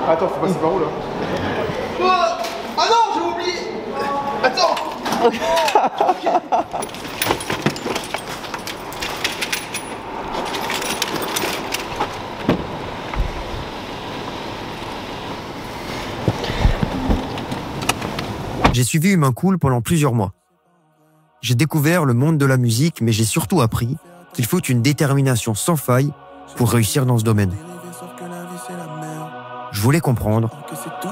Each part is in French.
Attends, faut passer par où là? Ah non, j'ai oublié. Attends. J'ai suivi Humain Cool pendant plusieurs mois. J'ai découvert le monde de la musique, mais j'ai surtout appris qu'il faut une détermination sans faille pour réussir dans ce domaine. Je voulais comprendre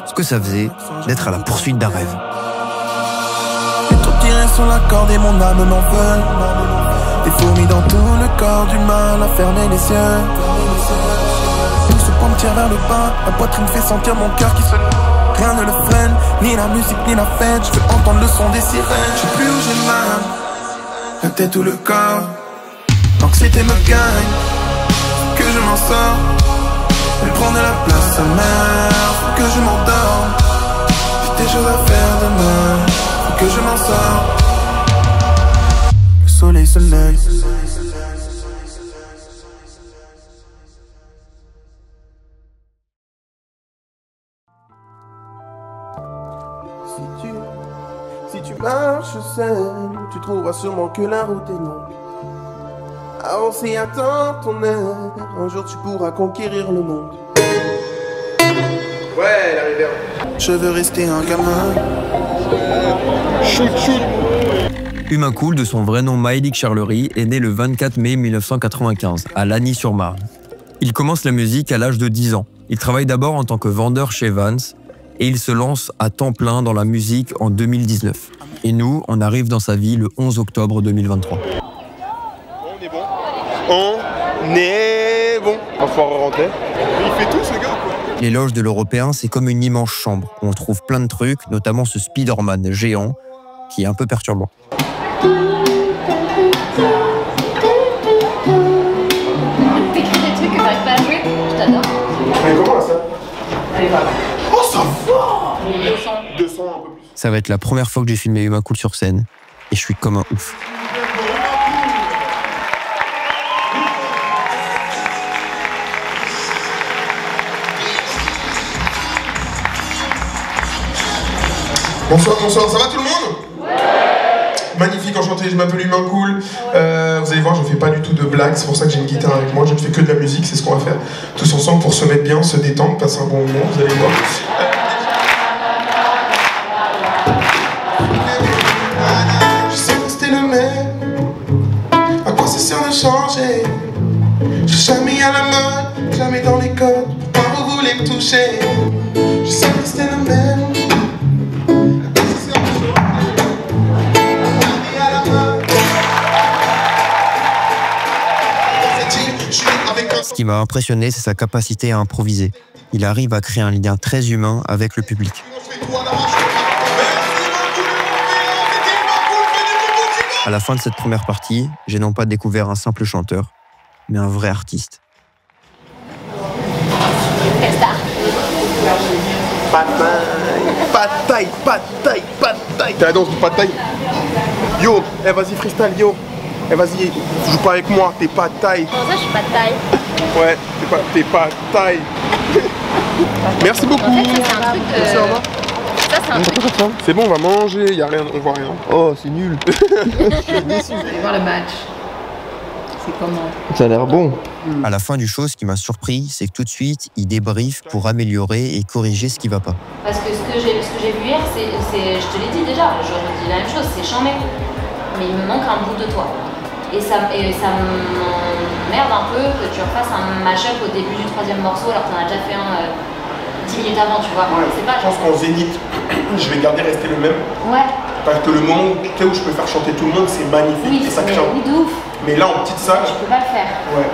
ce que ça faisait d'être à la poursuite d'un rêve. Les tours tirés sur la corde et mon âme m'en veut. Des fourmis dans tout le corps, du mal à fermer les yeux. Tout ce point me tire vers le bas, ma poitrine fait sentir mon cœur qui se... Rien ne le freine, ni la musique ni la fête. Je veux entendre le son des sirènes. Je sais plus où j'ai mal, la tête ou le corps. L'anxiété me gagne, faut que je m'en sors. Elle prend de la place, sa mère, faut que je m'endorme. J'ai des choses à faire demain, faut que je m'en sors. Le soleil se lève. Si tu marches seul, tu trouveras sûrement que la route est longue. Avance à attends ton heure, un jour tu pourras conquérir le monde. Ouais, la rivière. Je veux rester un gamin. Shoot. Humain Cool, de son vrai nom Maëlik Charlery, est né le 24 mai 1995, à Lagny-sur-Marne. Il commence la musique à l'âge de 10 ans. Il travaille d'abord en tant que vendeur chez Vans, et il se lance à temps plein dans la musique en 2019. Et nous, on arrive dans sa vie le 11 octobre 2023. On est bon. On est bon. On va pouvoir rentrer. Il fait tout ce gars quoi. Les loges de l'Européen, c'est comme une immense chambre où on trouve plein de trucs, notamment ce Spider-Man géant qui est un peu perturbant. T'écris des trucs que t'arrives pas à jouer, je t'adore. Mais comment là ça? Allez, va. Oh ça va. 200 un peu plus. Ça va être la première fois que j'ai filmé Humain Cool sur scène et je suis comme un ouf. Bonsoir, ça va tout le monde? Ouais. Magnifique, enchanté, je m'appelle Humain Cool. Vous allez voir, je fais pas du tout de blagues, c'est pour ça que j'ai une guitare avec moi, je ne fais que de la musique, c'est ce qu'on va faire tous ensemble pour se mettre bien, se détendre, passer un bon moment, vous allez voir. Je sais rester le même, à quoi ça sert de changer? Je suis jamais à la mode, jamais dans les codes, pourquoi vous voulez me toucher? Je sais rester le même. Ce qui m'a impressionné, c'est sa capacité à improviser. Il arrive à créer un lien très humain avec le public. À la fin de cette première partie, j'ai non pas découvert un simple chanteur, mais un vrai artiste. Pad Thai. T'es la danse du Pad Thai. Yo, vas-y freestyle, yo. Vas-y, joue pas avec moi, t'es Pad Thai. Comment ça, je suis pas de taille? Ouais, t'es Pad Thai. Merci beaucoup. En fait, ça, c'est un truc de... Merci, au revoir. Ça, c'est un truc... C'est bon, on va manger, y a rien, on voit rien. Oh, c'est nul. Je suis déçu. Allez voir le match. C'est comment? Ça a l'air bon. À la fin du show, ce qui m'a surpris, c'est que tout de suite, il débriefe pour améliorer et corriger ce qui va pas. Parce que ce que j'ai vu hier, c'est, je te l'ai dit déjà, je redis la même chose, c'est chambé. Mais il me manque un bout de toi. Et ça m'emmerde un peu que tu refasses un mash-up au début du troisième morceau alors que t'en as déjà fait un 10 minutes avant, tu vois. Ouais, c'est pas, je pense qu'en zénith, je vais garder rester le même. Ouais. Parce que le moment où je peux faire chanter tout le monde, c'est magnifique. Oui, et ça mais, craint. oui, de ouf. Mais là, en petite salle. Je peux pas le faire. Ouais.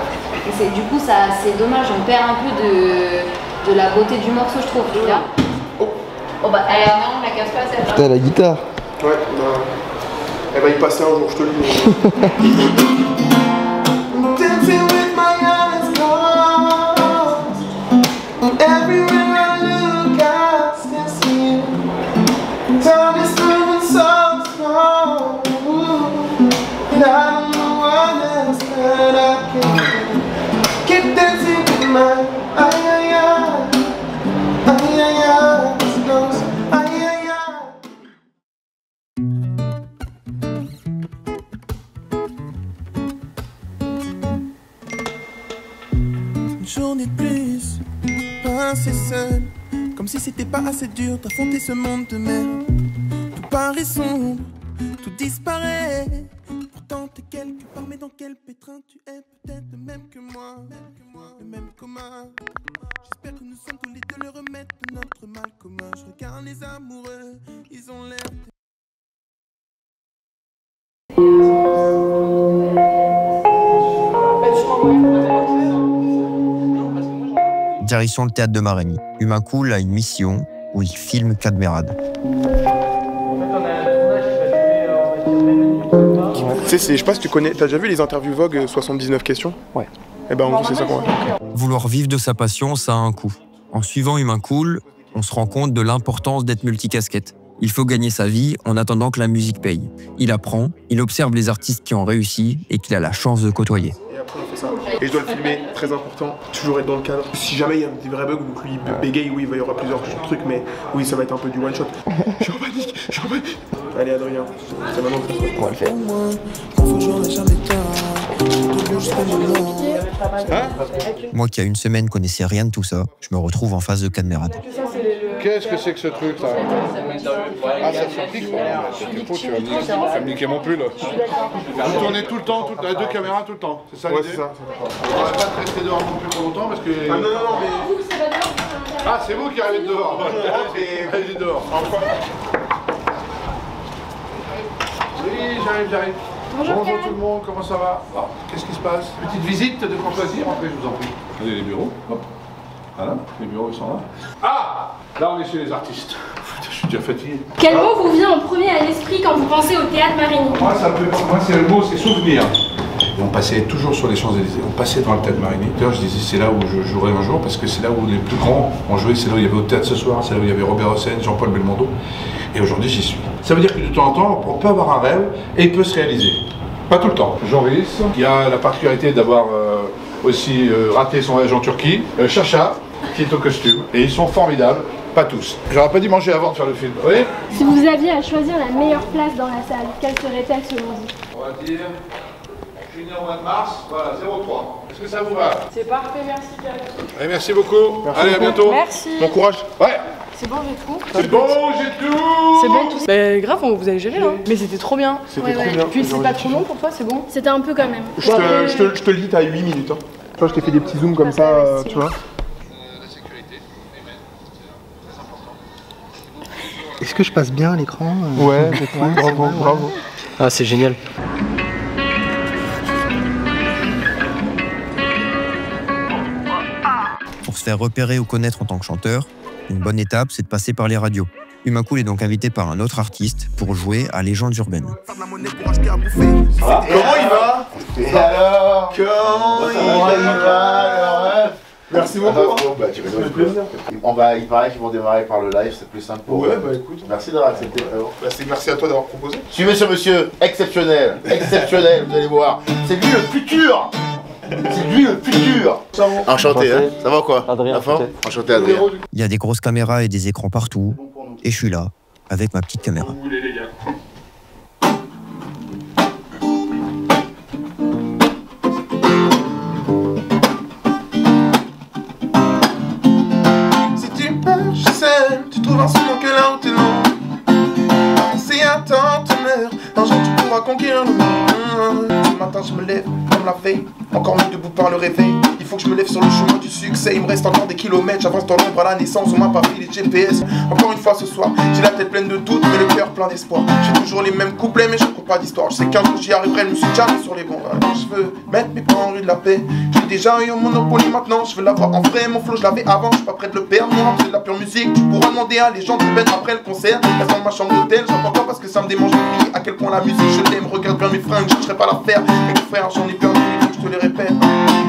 Et du coup, c'est dommage, on perd un peu de la beauté du morceau, je trouve. Là. Oh bah, non, on la casse pas celle-là. Putain, la guitare. Ouais, bah. Elle va y passer un jour, je te le dis. Dancing with my eyes closed. Everywhere I look, I still see you. Time is moving so slow. And I don't know what else that I can do. Keep dancing with my eyes. journée de plus, passer seul, comme si c'était pas assez dur d'affronter ce monde de merde. Tout paraît sombre, tout disparaît. Pourtant t'es quelque part, mais dans quel pétrin tu es peut-être le même que moi, le même commun. J'espère que nous sommes tous les deux le remède de notre mal commun. Je regarde les amoureux, ils ont l'air. Direction le théâtre de Marigny. Humain Cool a une mission où il filme Cadmerade. Tu sais, je sais pas si tu connais, t'as déjà vu les interviews Vogue 79 questions? Ouais. Eh ben en gros c'est ça qu'on va faire. Vouloir vivre de sa passion, ça a un coût. En suivant Humain Cool, on se rend compte de l'importance d'être multicasquette. Il faut gagner sa vie en attendant que la musique paye. Il apprend, il observe les artistes qui ont réussi et qu'il a la chance de côtoyer. Et après on fait ça. Et je dois le filmer, très important, toujours être dans le cadre. Si jamais il y a des vrais bugs, donc lui bégaye, oui il y aura plusieurs trucs, mais oui ça va être un peu du one shot. Je suis en panique. Allez Adrien, c'est maintenant que on va le faire. Moi qui à une semaine connaissais rien de tout ça, je me retrouve en face de Cadmerade. Qu'est-ce que c'est que ce truc là? Ah ça se pique? C'est faux, tu vas me niquer mon pull. Vous tournez tout le temps, à deux caméras tout le temps, c'est ça l'idée? Ouais c'est ça. On va pas rester dehors non plus pour longtemps parce que... Ah non mais... Ah c'est vous qui arrivez dehors. Allez dehors. Oui j'arrive. Bonjour tout le monde, comment ça va? Ah, qu'est-ce qui se passe? Petite visite de courtoisie, rentrez, je vous en prie. Allez les bureaux, hop. Voilà, les bureaux ils sont là. Ah! Là on est chez les artistes. Je suis déjà fatigué. Quel mot vous vient en premier à l'esprit quand vous pensez au théâtre Marigny? Moi c'est le mot, c'est souvenir. Et on passait toujours sur les Champs-Élysées, on passait dans le théâtre Marigny. D'ailleurs je disais c'est là où je jouerai un jour parce que c'est là où les plus grands ont joué, c'est là où il y avait au théâtre ce soir, c'est là où il y avait Robert Hossein, Jean-Paul Belmondo. Et aujourd'hui j'y suis. Ça veut dire que de temps en temps on peut avoir un rêve et il peut se réaliser. Pas tout le temps. Joris, qui a la particularité d'avoir aussi raté son voyage en Turquie. Chacha, qui est au costume. Et ils sont formidables, pas tous. J'aurais pas dû manger avant de faire le film. Oui. Si vous aviez à choisir la meilleure place dans la salle, quelle serait-elle selon vous? On va dire, je suis né au mois de mars, voilà, 03. Est-ce que ça vous va? C'est parfait, merci. Allez, merci beaucoup. Allez, à bientôt. Merci. Bon courage. Ouais. C'est bon, j'ai tout. C'est bon, j'ai tout. C'est bon tout. Bah grave, vous avez géré là. Mais c'était trop bien. C'était trop bien. Puis c'est pas trop long pour toi, c'est bon? C'était un peu quand même. Je te le dis, t'as 8 minutes. Hein. Tu vois, je t'ai fait des petits zooms comme ça, tu vois. La sécurité, très important. Est-ce que je passe bien à l'écran? Ouais, c'est cool, bravo. Ah, c'est génial. Pour se faire repérer ou connaître en tant que chanteur, une bonne étape, c'est de passer par les radios. Humain Cool est donc invité par un autre artiste pour jouer à Légendes urbaines. Comment il va? Et alors? Comment il va? Merci beaucoup. Bah, tu rigoles. Il paraît qu'ils vont démarrer par le live, c'est plus simple pour Ouais, bah écoute. Merci d'avoir accepté, frérot. Bah, merci à toi d'avoir proposé. Suivez ce monsieur, exceptionnel, vous allez voir. C'est lui le futur. C'est lui le futur. Enchanté, hein? Ça va quoi? Adrien. Enchanté, Adrien. Il y a des grosses caméras et des écrans partout, et je suis là, avec ma petite caméra. Vous voulez les gars? Si tu marches seul, tu trouves un moment que là où t'es long. C'est à ton honneur, un jour tu pourras conquérir le monde. Ce matin je me lève comme la veille, encore mieux debout par le réveil. Il faut que je me lève sur le chemin du succès, il me reste encore des kilomètres. J'avance dans l'ombre à la naissance, on m'a pas pris les GPS. Encore une fois ce soir, j'ai la tête pleine de doutes mais le cœur plein d'espoir. J'ai toujours les mêmes couplets mais je ne compte pas d'histoire. Je sais qu'un jour j'y arriverai, je me suis jamais sur les bons. Je veux mettre mes pas en rue de la paix. J'ai déjà eu un monopole maintenant, je veux l'avoir en vrai. Mon flow je l'avais avant, je suis pas prêt de le perdre. Non, c'est de la pure musique, tu pourras demander à les gens de peine après le concert. Reste dans ma chambre d'hôtel, j'en pas parce que ça me démange de crier à quel point la musique je l'aime. Regarde bien mes fringues, je chercherai pas à la faire. Mes frères, j'en ai perdu, donc je te les répète.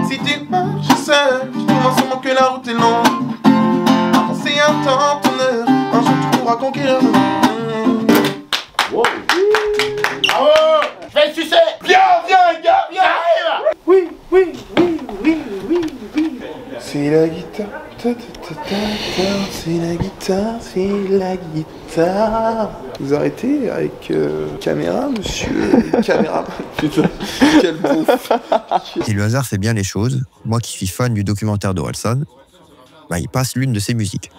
Si tu marches seul, tu trouves sûrement que la route est longue. Avancer un temps ton heure, un jour tu pourras conquérir le monde. Wow. Bravo. Je vais le sucer. Viens les gars, viens. Oui. C'est la guitare, c'est la guitare, c'est la guitare. Vous arrêtez avec caméra, monsieur caméra. Putain, quel bouffe. Et le hasard fait bien les choses. Moi qui suis fan du documentaire d'Orelsan, il passe l'une de ses musiques.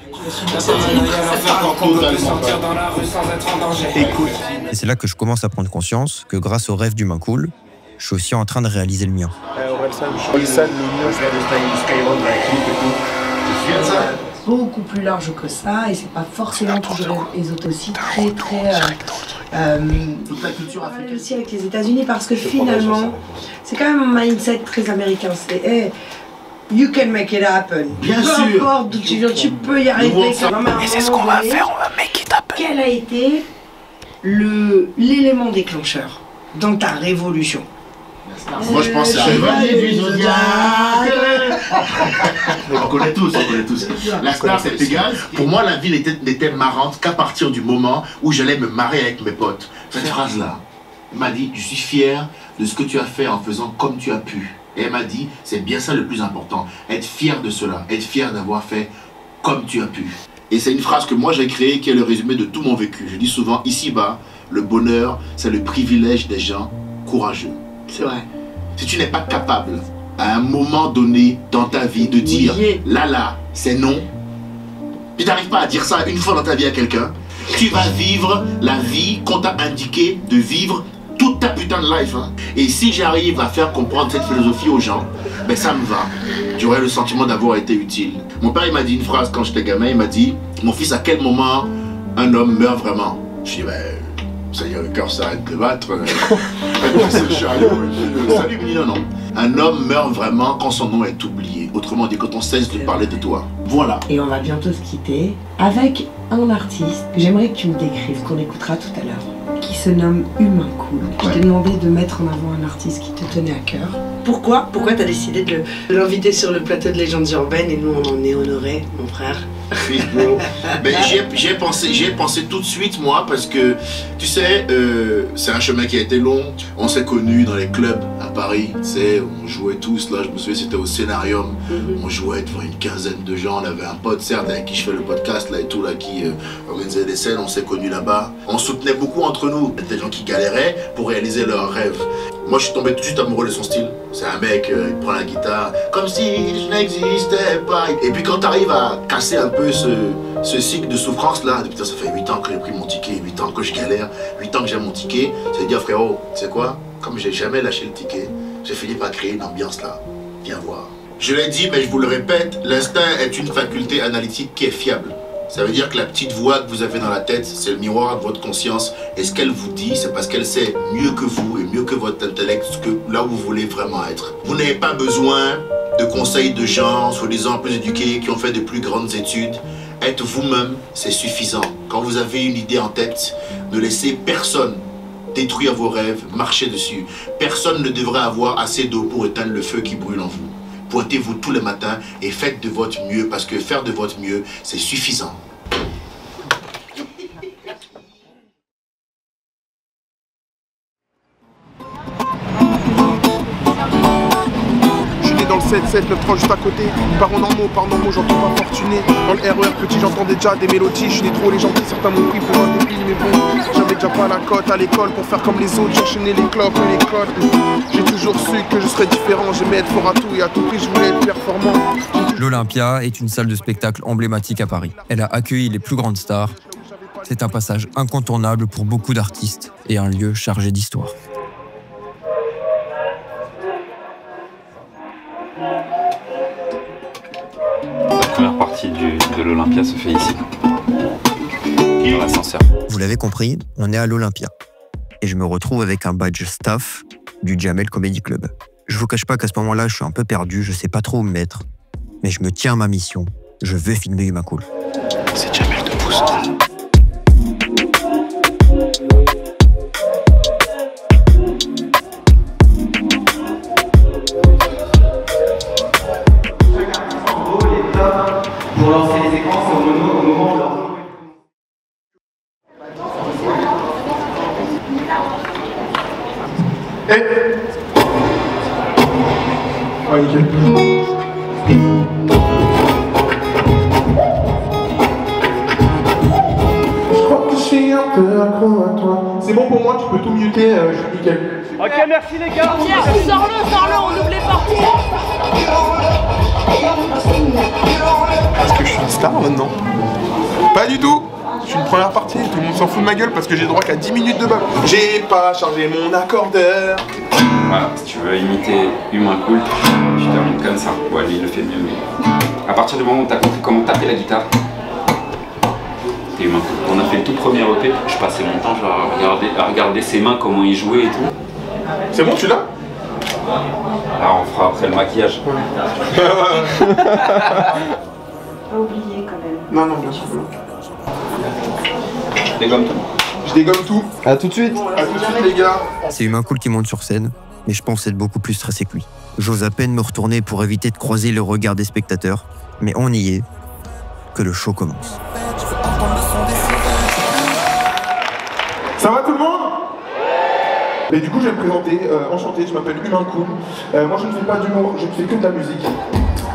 Écoute. Et c'est là que je commence à prendre conscience que grâce au rêve d'Humain Cool, je suis aussi en train de réaliser le mien. Orelsan, beaucoup plus large que ça et c'est pas forcément toujours les autres aussi très toute la culture africaine aussi avec les États-Unis parce que finalement c'est quand même un mindset très américain. C'est hey, you can make it happen. Bien peu sûr. importe d'où tu viens, tu peux y arriver. Et c'est ce qu'on va faire, on va make it happen. Quel a été l'élément déclencheur dans ta révolution? Moi je pense à Chevalier du Zodiac. On connaît tous. La star c'est Pégase. Pour moi la vie n'était marrante qu'à partir du moment où j'allais me marrer avec mes potes. Cette phrase là, elle m'a dit je suis fier de ce que tu as fait en faisant comme tu as pu. Et elle m'a dit c'est bien ça le plus important, être fier de cela, être fier d'avoir fait comme tu as pu. Et c'est une phrase que moi j'ai créée qui est le résumé de tout mon vécu. Je dis souvent ici-bas, le bonheur c'est le privilège des gens courageux. C'est vrai. Si tu n'es pas capable, à un moment donné dans ta vie, de dire là, c'est non, tu n'arrives pas à dire ça une fois dans ta vie à quelqu'un, tu vas vivre la vie qu'on t'a indiqué de vivre toute ta putain de life. Hein. Et si j'arrive à faire comprendre cette philosophie aux gens, ben ça me va. J'aurai le sentiment d'avoir été utile. Mon père, il m'a dit une phrase quand j'étais gamin, il m'a dit « Mon fils, à quel moment un homme meurt vraiment ?» Je dis « Ben... ça y est, le cœur s'arrête de battre. C'est le chariot. Salut, il me dit non. Un homme meurt vraiment quand son nom est oublié. Autrement dit, quand on cesse de parler de toi. Voilà. Et on va bientôt se quitter avec un artiste que j'aimerais que tu me décrives, qu'on écoutera tout à l'heure, qui se nomme Humain Cool. Je t'ai demandé de mettre en avant un artiste qui te tenait à cœur. Pourquoi tu as décidé de l'inviter sur le plateau de Légendes Urbaines et nous on en est honorés, mon frère? Ben, j'y ai pensé tout de suite moi parce que tu sais c'est un chemin qui a été long. On s'est connus dans les clubs à Paris, tu sais, on jouait tous là, je me souviens c'était au Scénarium, on jouait devant une quinzaine de gens, on avait un pote certes avec qui je fais le podcast là et tout là qui organisait des scènes, on s'est connus là-bas, on soutenait beaucoup entre nous, des gens qui galéraient pour réaliser leurs rêves. Moi je suis tombé tout de suite amoureux de son style. C'est un mec, il prend la guitare comme si je n'existais pas. Et puis quand tu arrives à casser un peu ce cycle de souffrance là, putain ça fait 8 ans que j'ai pris mon ticket, 8 ans que je galère, 8 ans que j'ai mon ticket, ça veut dire frérot, tu sais quoi, comme j'ai jamais lâché le ticket, j'ai fini par créer une ambiance là, viens voir. Je l'ai dit mais je vous le répète, l'instinct est une faculté analytique qui est fiable. Ça veut dire que la petite voix que vous avez dans la tête, c'est le miroir de votre conscience. Et ce qu'elle vous dit, c'est parce qu'elle sait mieux que vous et mieux que votre intellect que là où vous voulez vraiment être. Vous n'avez pas besoin de conseils de gens, soi-disant plus éduqués, qui ont fait de plus grandes études. Être vous-même, c'est suffisant. Quand vous avez une idée en tête, ne laissez personne détruire vos rêves, marcher dessus. Personne ne devrait avoir assez d'eau pour éteindre le feu qui brûle en vous. Pointez-vous tous les matins et faites de votre mieux parce que faire de votre mieux, c'est suffisant. Dans le 7-7, 9-3 juste à côté. Par normaux, j'entends pas fortuné. Dans le RER petit, j'entendais déjà des mélodies. Je suis né trop les gentils, certains m'ont pris pour un débile. Mais bon, j'avais déjà pas la cote à l'école pour faire comme les autres. J'enchaînais les clopes et les codes. J'ai toujours su que je serais différent. J'aimais être fort à tout et à tout prix, je voulais être performant. L'Olympia est une salle de spectacle emblématique à Paris. Elle a accueilli les plus grandes stars. C'est un passage incontournable pour beaucoup d'artistes et un lieu chargé d'histoire. La première partie de l'Olympia se fait ici, dans l'ascenseur. Vous l'avez compris, on est à l'Olympia. Et je me retrouve avec un badge staff du Jamel Comedy Club. Je vous cache pas qu'à ce moment-là, je suis un peu perdu, je sais pas trop où me mettre. Mais je me tiens à ma mission, je veux filmer Humain Cool. C'est Jamel de Pouce. Pour lancer les écrans, c'est au moment où leur... Ouais, nickel. accro à toi. C'est bon pour moi, tu peux tout muter, je suis nickel. Ok, merci les gars. Pierre, sors-le, on ouvre les portes. Est-ce que je suis une star maintenant? Pas du tout. Je suis une première partie, tout le monde s'en fout de ma gueule parce que j'ai droit qu'à 10 minutes de bug. J'ai pas chargé mon accordeur. Voilà, si tu veux imiter Humain Cool, tu termines comme ça. Ouais, lui il le fait mieux, mais à partir du moment où tu as compris comment taper la guitare, t'es Humain Cool. On a fait le tout premier EP, je passais mon temps genre, à regarder ses mains, comment il jouait et tout. C'est bon, tu l'as? Là, on fera après le maquillage. Pas oublier quand même. Non, non, bien sûr. Dégomme tout. Je dégomme tout. À tout de suite. À tout de suite, les gars. C'est Humain Cool qui monte sur scène, mais je pense être beaucoup plus stressé que lui. J'ose à peine me retourner pour éviter de croiser le regard des spectateurs, mais on y est, que le show commence. Ça va tout le monde? Et du coup, je vais me présenter. Enchanté, je m'appelle Humain Cool. Moi, je ne fais pas d'humour, je ne fais que de la musique.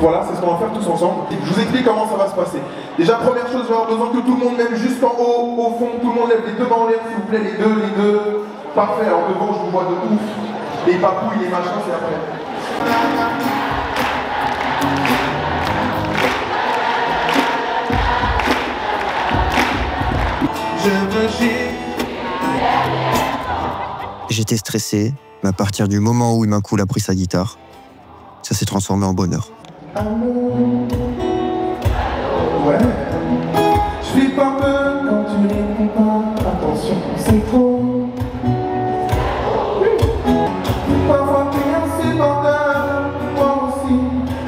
Voilà, c'est ce qu'on va faire tous ensemble. Je vous explique comment ça va se passer. Déjà, première chose, je vais avoir besoin que tout le monde, même jusqu'en haut, au fond, tout le monde lève les deux mains en l'air, s'il vous plaît, les deux. Parfait, alors devant, je vous vois de ouf. Les papouilles, les machins, c'est après. J'étais stressé, mais à partir du moment où Humain Cool a pris sa guitare, ça s'est transformé en bonheur. Ouais. Je suis pas peur quand tu réponds pas. Attention, c'est trop. Parfois t'es insupportable, moi aussi.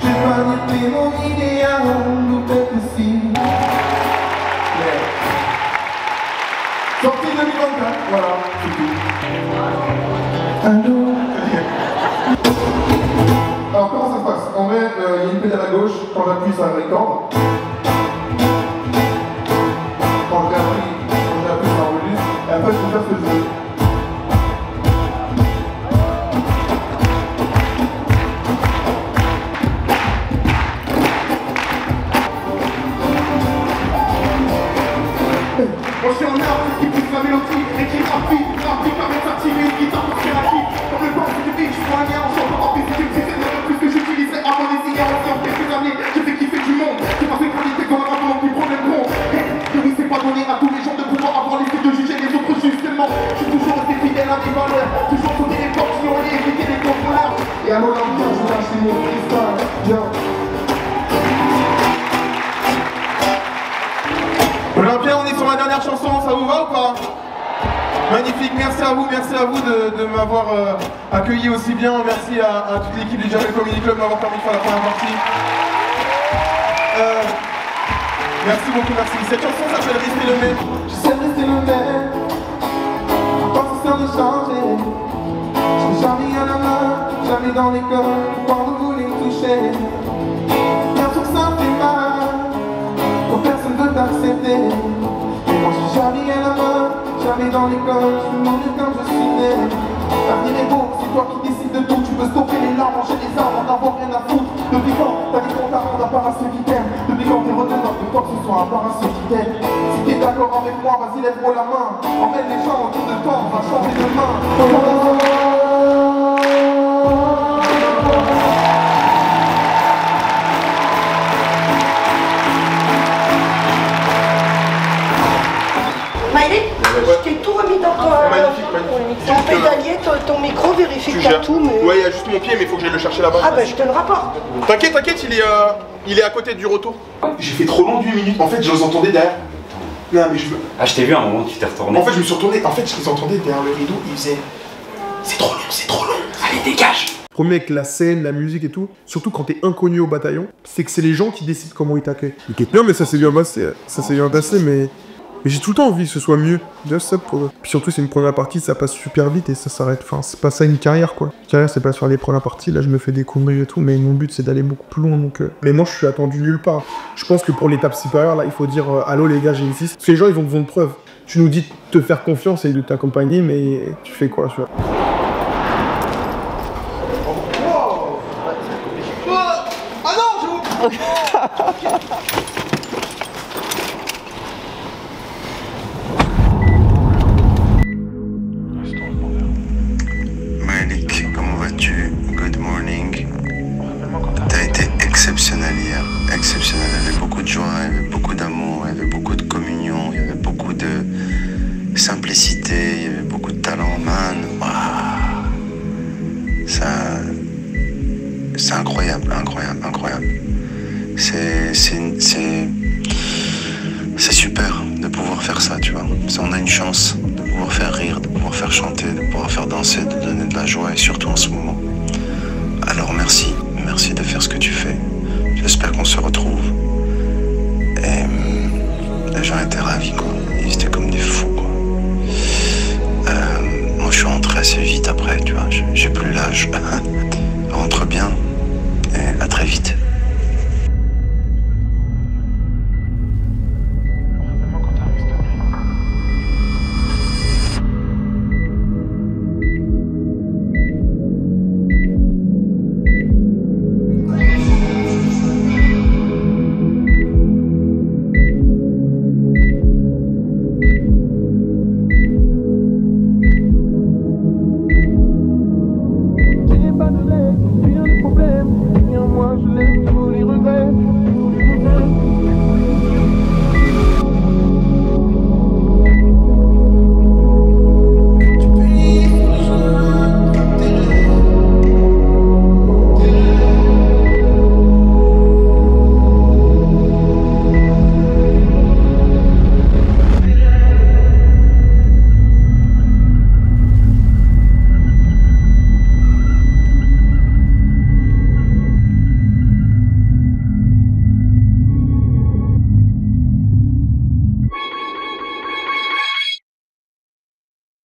Je vais pas dire que t'es mon idéal, ou peut-être aussi. Sortie 2024, voilà, c'est tout. Allô. Alors comment ça se passe? En vrai, il y a une pédale à gauche, quand j'appuie ça record. Quand j'appuie ça enregistre. Et après je peux faire ce que je veux. Moi je suis en arbre qui pousse la mélodie et qui rapide comme une satire, une guitare pour faire acquis. Comme le temps du beat, je prends un lien en chantant en piste, c'est plus que j'utilisais avant les ignorances en quelques années. J'ai fait kiffer du monde, j'ai passé qualité comme un rapport qui problème gros. Et oui, c'est pas donné à tous les gens de pouvoir avoir les de juger les autres justement. Je suis toujours resté fidèle à mes valeurs, toujours sauter les portes qui ont évité les contrôleurs. Et à l'Olympia, je lâche les mots freestyle, yo. Olympia, on est sur la dernière chanson, ça vous va ou pas? Magnifique, merci à vous de m'avoir accueilli aussi bien. Merci à toute l'équipe du Jamel Comedy Club de m'avoir permis de faire la première partie. Merci beaucoup, merci. Cette chanson s'appelle Rester le même. J'essaie de rester le même, pas sûr de changer. Je n'ai jamais à la main, jamais dans l'école, quand vous voulez me toucher. Bien sûr que ça fait mal, pour personne ne veut t'accepter. Mais moi je suis jamais à la main, jamais dans l'école, je me demande quand je suis né. L'avenir est beau, c'est toi qui décides de tout. Tu peux stopper les larmes, manger les armes, en avoir rien à foutre. Depuis quand t'as dit qu'on t'arrête à part à ceux qui t'aiment? Depuis quand t'es redevant de quoi que ce soit à part à ceux qui t'aiment? Si t'es d'accord avec moi, vas-y lève-moi la main. Emmène les gens autour de toi, on va changer demain. Je t'ai tout remis dans toi. Magnifique. Ton pédalier, ton micro, vérifie que t'as tout. Mais... Ouais, il y a juste mon pied, mais il faut que j'aille le chercher là-bas. Ah bah je te le rapporte. T'inquiète, il est à côté du retour. J'ai fait trop long de 8 minutes. En fait, je les entendais derrière. Non, mais je veux. Ah, je t'ai vu à un moment, tu t'es retourné. En fait, je me suis retourné. En fait, je les entendais derrière le rideau. Ils faisaient. C'est trop long. Allez, dégage. Premier avec la scène, la musique et tout, surtout quand t'es inconnu au bataillon, c'est que c'est les gens qui décident comment ils t'accueillent. Non mais ça s'est bien passé, mais j'ai tout le temps envie que ce soit mieux. Puis surtout c'est une première partie, ça passe super vite et ça s'arrête. Enfin, c'est pas ça une carrière quoi. Une carrière c'est pas sur les premières parties, là je me fais découvrir et tout, mais mon but c'est d'aller beaucoup plus loin donc... Mais moi je suis attendu nulle part. Je pense que pour l'étape supérieure là, il faut dire allô les gars j'existe. Parce que les gens ils ont besoin de preuves. Tu nous dis de te faire confiance et de t'accompagner, mais tu fais quoi tu vois? c'est super de pouvoir faire ça, tu vois. On a une chance de pouvoir faire rire, de pouvoir faire chanter, de pouvoir faire danser, de donner de la joie, et surtout en ce moment. Alors merci de faire ce que tu fais. J'espère qu'on se retrouve. Et les gens étaient ravis, quoi. Ils étaient comme des fous, quoi. Moi, je suis rentré assez vite après, tu vois. J'ai plus l'âge. Rentre bien et à très vite. Pas de l'aide, bien les problèmes, moi je laisse tout